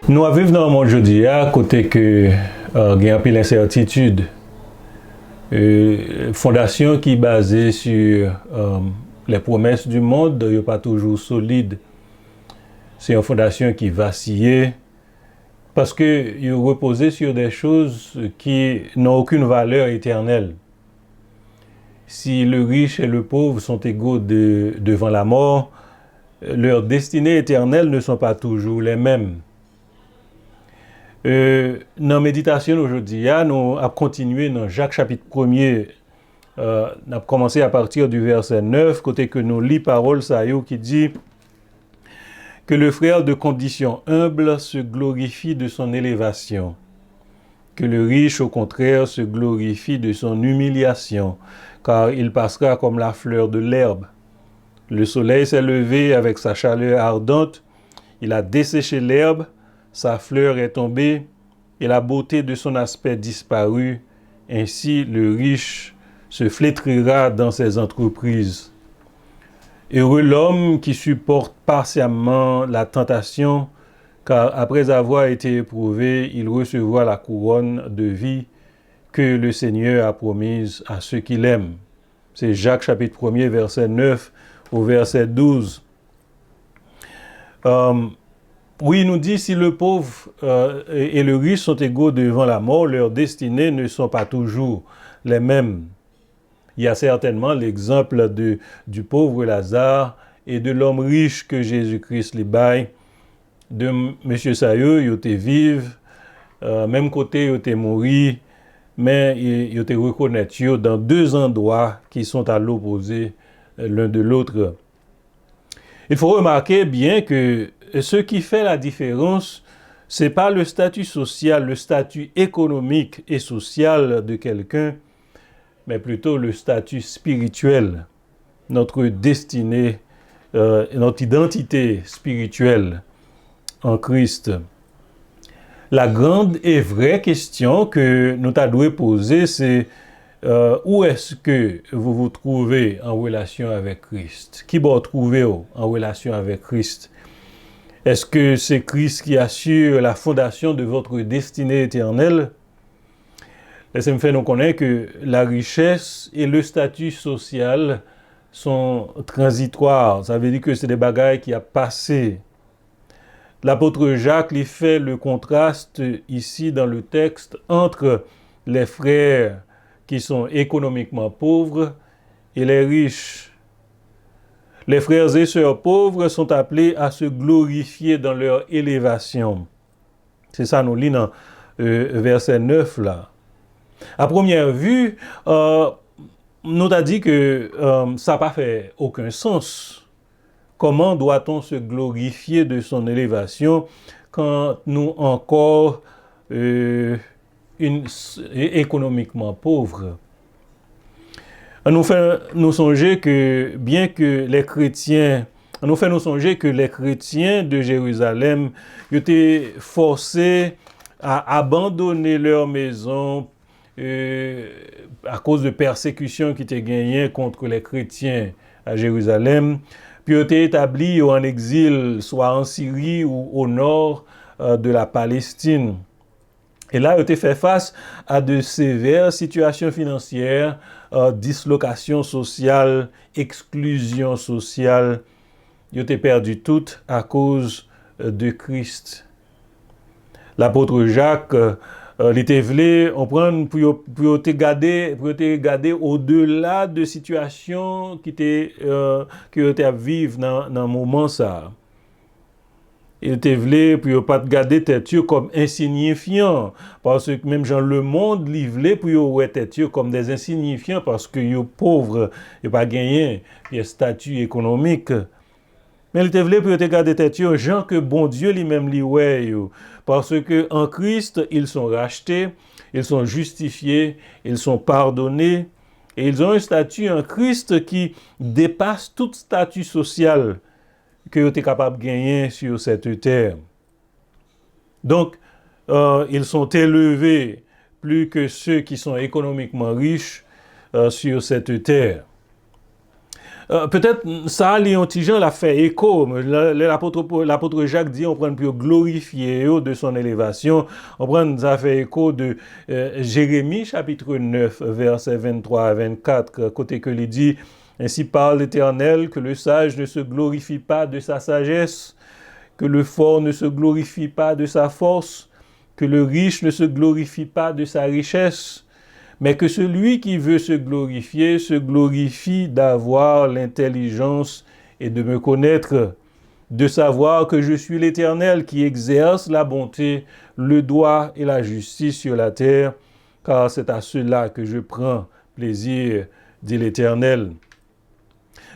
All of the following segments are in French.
Nous vivons dans un monde aujourd'hui à côté que il y a un peu d'incertitude. Fondation qui est basée sur les promesses du monde n'est pas toujours solide. C'est une fondation qui vacille parce que est reposée sur des choses qui n'ont aucune valeur éternelle. Si le riche et le pauvre sont égaux devant la mort, leurs destinées éternelles ne sont pas toujours les mêmes. Dans la méditation aujourd'hui, nous avons continué dans Jacques chapitre 1er. Nous avons commencé à partir du verset 9, côté que nous lisons parole qui dit que le frère de condition humble se glorifie de son élévation, que le riche au contraire se glorifie de son humiliation, car il passera comme la fleur de l'herbe. Le soleil s'est levé avec sa chaleur ardente, il a desséché l'herbe, sa fleur est tombée et la beauté de son aspect disparut. Ainsi, le riche se flétrira dans ses entreprises. Heureux l'homme qui supporte patiemment la tentation, car après avoir été éprouvé, il recevra la couronne de vie que le Seigneur a promise à ceux qui l'aiment. C'est Jacques chapitre 1er, verset 9 au verset 12. Oui, il nous dit, si le pauvre et le riche sont égaux devant la mort, leurs destinées ne sont pas toujours les mêmes. Il y a certainement l'exemple du pauvre Lazare et de l'homme riche que Jésus-Christ les baille. De M. Sayo, il était vivre, même côté, il était mourir, mais il était reconnaître dans deux endroits qui sont à l'opposé l'un de l'autre. Il faut remarquer bien que ce qui fait la différence, ce n'est pas le statut social, le statut économique et social de quelqu'un, mais plutôt le statut spirituel, notre destinée, notre identité spirituelle en Christ. La grande et vraie question que nous devons poser, c'est où est-ce que vous vous trouvez en relation avec Christ? Qui vous trouvez en relation avec Christ? Est-ce que c'est Christ qui assure la fondation de votre destinée éternelle? Laissez-moi faire nous connaître que la richesse et le statut social sont transitoires. Ça veut dire que c'est des bagailles qui a passé. L'apôtre Jacques lui fait le contraste ici dans le texte entre les frères qui sont économiquement pauvres et les riches. Les frères et sœurs pauvres sont appelés à se glorifier dans leur élévation. C'est ça, nous lisons dans verset 9 là. À première vue, nous a dit que ça n'a pas fait aucun sens. Comment doit-on se glorifier de son élévation quand nous encore économiquement pauvres? Nous fait nous songer que bien que les chrétiens, nous fait nous songer que les chrétiens de Jérusalem étaient forcés à abandonner leur maison à cause de persécutions qui étaient gagnées contre les chrétiens à Jérusalem, puis ont été établis en exil, soit en Syrie ou au nord de la Palestine. Et là, ils ont été fait face à de sévères situations financières, dislocation sociale, exclusion sociale. Ils ont été perdus toutes à cause de Christ. L'apôtre Jacques, il était voulu pour te garder au-delà de situations qui étaient à vivre dans un moment ça. Il était voulu pour pas te garder tête comme insignifiant parce que même dans le monde livré pour ouais tête comme des insignifiants parce que yo pauvres et pas gagné un statut économique. Mais il était voulu pour te garder tête gens que bon Dieu lui-même lui ouais parce que en Christ ils sont rachetés, ils sont justifiés, ils sont pardonnés et ils ont un statut en Christ qui dépasse tout statut social que vous êtes capable de gagner sur cette terre. Donc, ils sont élevés plus que ceux qui sont économiquement riches sur cette terre. peut-être ça, Léon Tijan l'a fait écho. L'apôtre Jacques dit on prend pour glorifier de son élévation. On prend ça fait écho de Jérémie chapitre 9 versets 23 à 24 côté que il dit ainsi parle l'Éternel que le sage ne se glorifie pas de sa sagesse, que le fort ne se glorifie pas de sa force, que le riche ne se glorifie pas de sa richesse, mais que celui qui veut se glorifie d'avoir l'intelligence et de me connaître, de savoir que je suis l'Éternel qui exerce la bonté, le droit et la justice sur la terre, car c'est à cela que je prends plaisir, dit l'Éternel.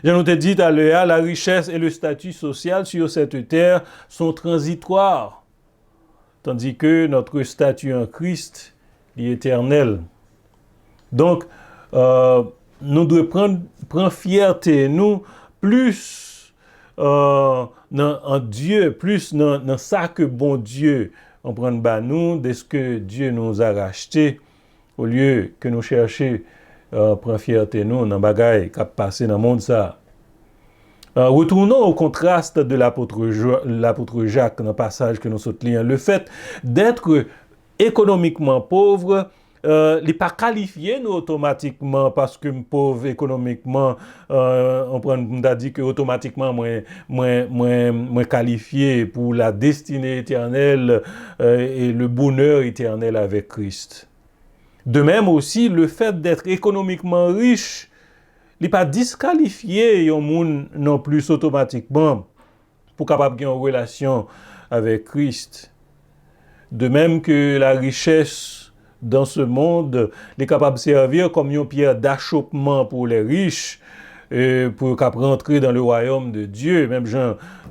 Je nous ai dit à l'heure, la richesse et le statut social sur cette terre sont transitoires, tandis que notre statut en Christ est éternel. Donc, nous devons prendre fierté, nous, plus en Dieu, plus dans ça que bon Dieu, on prend nous, de ce que Dieu nous a racheté, au lieu que nous cherchions prendre fierté, nous, dans les bagailles qui passent dans le monde. Ça. Retournons au contraste de l'apôtre Jacques dans le passage que nous soutenons. Le fait d'être économiquement pauvre, n'est pas qualifié nous automatiquement parce que pauvre économiquement on a dit que automatiquement moins qualifié pour la destinée éternelle et le bonheur éternel avec Christ. De même aussi le fait d'être économiquement riche n'est pas disqualifié un monde non plus automatiquement pour capable avoir une relation avec Christ. De même que la richesse dans ce monde est capable de servir comme une pierre d'achoppement pour les riches, pour qu'ils rentrer dans le royaume de Dieu. Même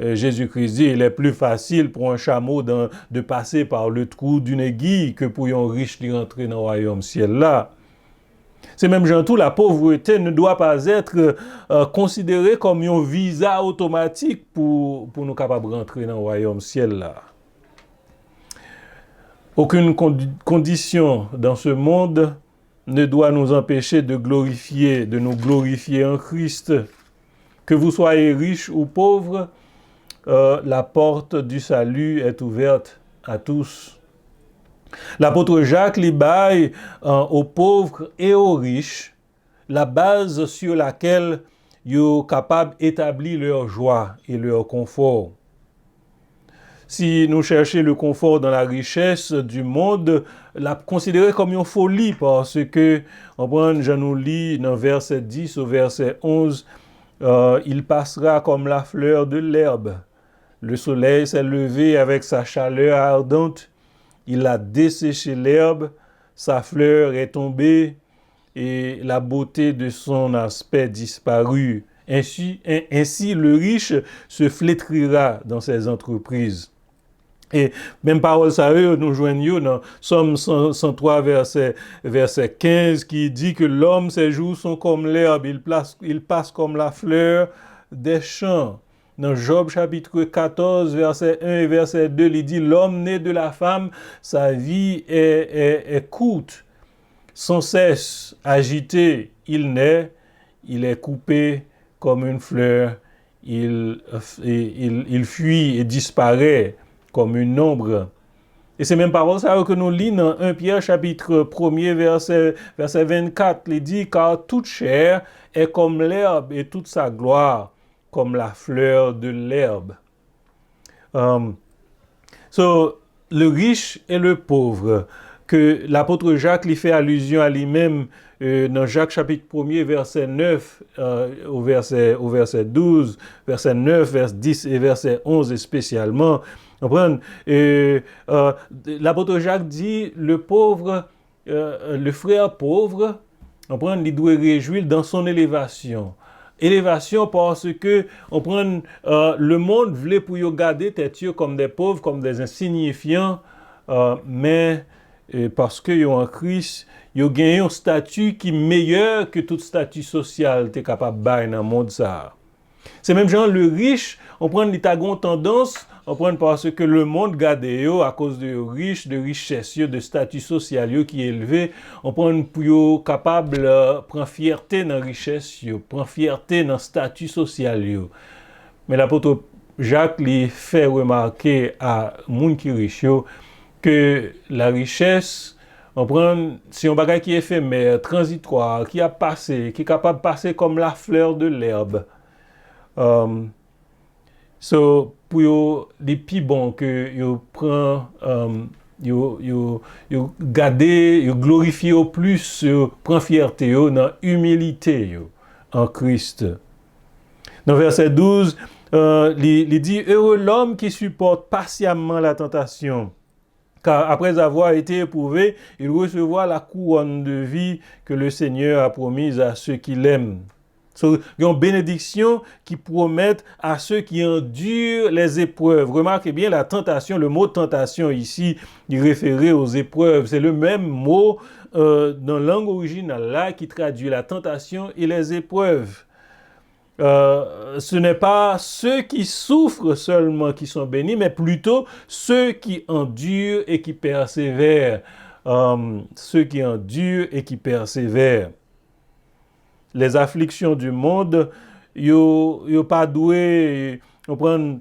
Jésus-Christ dit, il est plus facile pour un chameau de passer par le trou d'une aiguille que pour un riche de rentrer dans le royaume ciel-là. C'est même tout, la pauvreté ne doit pas être considérée comme un visa automatique pour nous capables de rentrer dans le royaume ciel-là. Aucune condition dans ce monde ne doit nous empêcher de nous glorifier en Christ. Que vous soyez riche ou pauvre, la porte du salut est ouverte à tous. L'apôtre Jacques les baille aux pauvres et aux riches la base sur laquelle ils sont capables d'établir leur joie et leur confort. Si nous cherchons le confort dans la richesse du monde, la considérer comme une folie parce que, je nous lis dans verset 10 au verset 11, il passera comme la fleur de l'herbe. Le soleil s'est levé avec sa chaleur ardente, il a desséché l'herbe, sa fleur est tombée et la beauté de son aspect disparut. Ainsi, le riche se flétrira dans ses entreprises. Et même parole ça nous joignons dans Somme 103 verset 15 qui dit que l'homme ses jours sont comme l'herbe, il passe comme la fleur des champs. Dans Job chapitre 14 verset 1 et verset 2, il dit l'homme né de la femme, sa vie est courte, sans cesse agité, il naît, il est coupé comme une fleur, il fuit et disparaît comme une ombre. Et c'est même parole ça que nous lisons dans 1 Pierre chapitre 1er verset 24. Il dit car toute chair est comme l'herbe et toute sa gloire comme la fleur de l'herbe. Le riche et le pauvre, que l'apôtre Jacques lui fait allusion à lui-même dans Jacques chapitre 1er verset 9 au verset 12, verset 9, verset 10 et verset 11 spécialement. L'apôtre Jacques dit le pauvre, le frère pauvre, il doit réjouir dans son élévation. Élévation parce que le monde voulait pour y garder tête comme des pauvres, comme des insignifiants, mais parce que en Christ, ils ont gagné un statut qui est meilleur que tout statut social t'es capable de bailler dans le monde ça. C'est même genre le riche, il a une tendance on prend parce que le monde garde yo à cause de riches, de richesse, de statut social yo qui est élevé, on prend pour yo capable prendre fierté dans richesse yo, prendre fierté dans statut social yo. Mais l'apôtre Jacques lui fait remarquer à monde qui riche yo que la richesse on prend si un bagage qui est éphémère, transitoire, qui a passé, qui est capable de passer comme la fleur de l'herbe. Pour yo les plus bon que yo prend yo garder, yo glorifier au plus, yo prend fierté yo dans humilité yo en Christ. Dans verset 12, il dit heureux l'homme qui supporte patiemment la tentation. Car après avoir été éprouvé, il recevra la couronne de vie que le Seigneur a promise à ceux qui l'aiment. Il y a une bénédiction qui promettent à ceux qui endurent les épreuves. Remarquez bien la tentation, le mot tentation ici, il référé aux épreuves. C'est le même mot dans la langue originale là qui traduit la tentation et les épreuves. Ce n'est pas ceux qui souffrent seulement qui sont bénis, mais plutôt ceux qui endurent et qui persévèrent. Ceux qui endurent et qui persévèrent. Les afflictions du monde, yo pas doué, on prend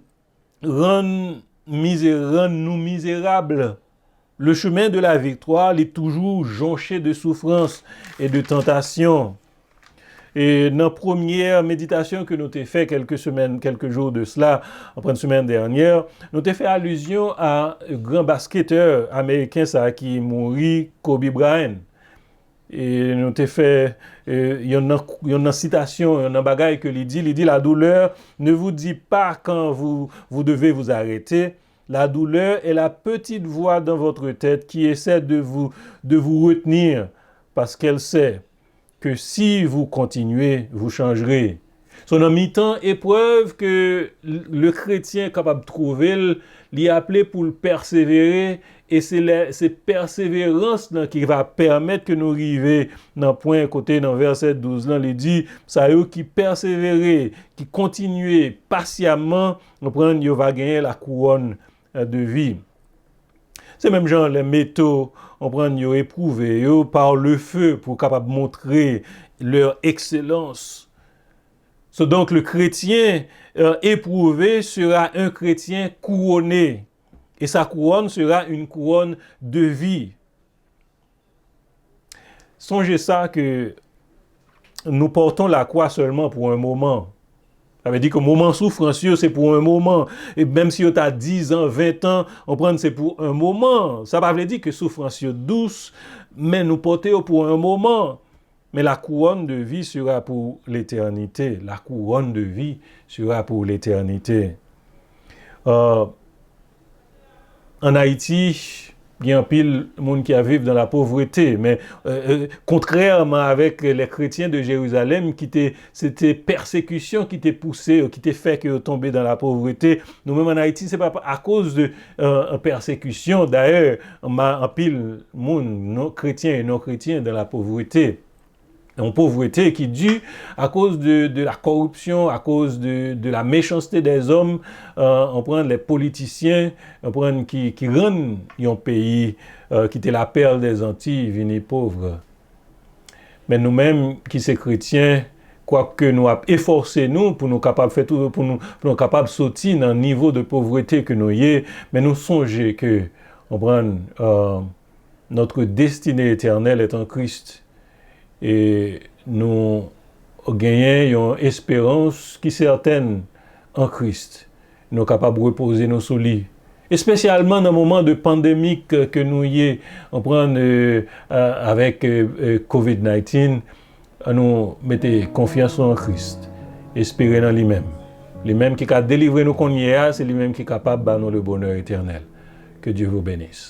rendre nous misérables. Le chemin de la victoire est toujours jonché de souffrances et de tentations. Et dans la première méditation que nous avons fait quelques jours de cela, après une semaine dernière, nous avons fait allusion à un grand basketteur américain qui est mort, Kobe Bryant. Et nous avons fait une citation, une bagaille que il dit la douleur ne vous dit pas quand vous devez vous arrêter. La douleur est la petite voix dans votre tête qui essaie de vous retenir parce qu'elle sait que si vous continuez, vous changerez. Son en mi-temps épreuve que le chrétien est capable de trouver, il est appelé pour le persévérer et c'est persévérance qui va permettre que nous arrivions dans le point côté dans verset 12 là, il dit ça eux qui persévérer, qui continuer patiemment, on va gagner la couronne de vie. C'est même genre les métaux, on prend yo éprouvé yo par le feu pour capable montrer leur excellence. Donc le chrétien éprouvé sera un chrétien couronné et sa couronne sera une couronne de vie. Songez ça que nous portons la croix seulement pour un moment. Ça veut dire que le moment souffrance, c'est pour un moment. Et même si tu as 10 ans, 20 ans, on prend c'est pour un moment. Ça ne veut pas dire que souffrance douce, mais nous portons pour un moment. Mais la couronne de vie sera pour l'éternité. La couronne de vie sera pour l'éternité. En Haïti, il y a un pile de monde qui vivent dans la pauvreté, mais contrairement avec les chrétiens de Jérusalem, c'était persécution qui t'est poussé, qui t'est fait que tomber dans la pauvreté. Nous-mêmes en Haïti, c'est pas à cause de persécution. D'ailleurs, on a un pile de monde, chrétiens et non chrétiens, dans la pauvreté. Une pauvreté qui est due à cause de la corruption, à cause de la méchanceté des hommes. On prend les politiciens, on prend qui rendent un pays qui était la perle des Antilles, venir pauvre. Mais nous-mêmes, qui sommes chrétiens, quoique nous avons efforcé nous pour nous capables faire tout, pour nous capables de sortir dans le niveau de pauvreté que nous y est, mais nous songeons que on prend notre destinée éternelle est en Christ. Et nous gagnons une espérance qui est certaine en Christ. Nous sommes capables de reposer nos souliers. Et spécialement dans le moment de pandémie que nous y on prend avec COVID-19, nous mettons confiance en Christ, espérer dans lui-même. Lui-même qui a délivré nous qu'on y est, c'est lui-même qui est capable de nous le bonheur éternel. Que Dieu vous bénisse.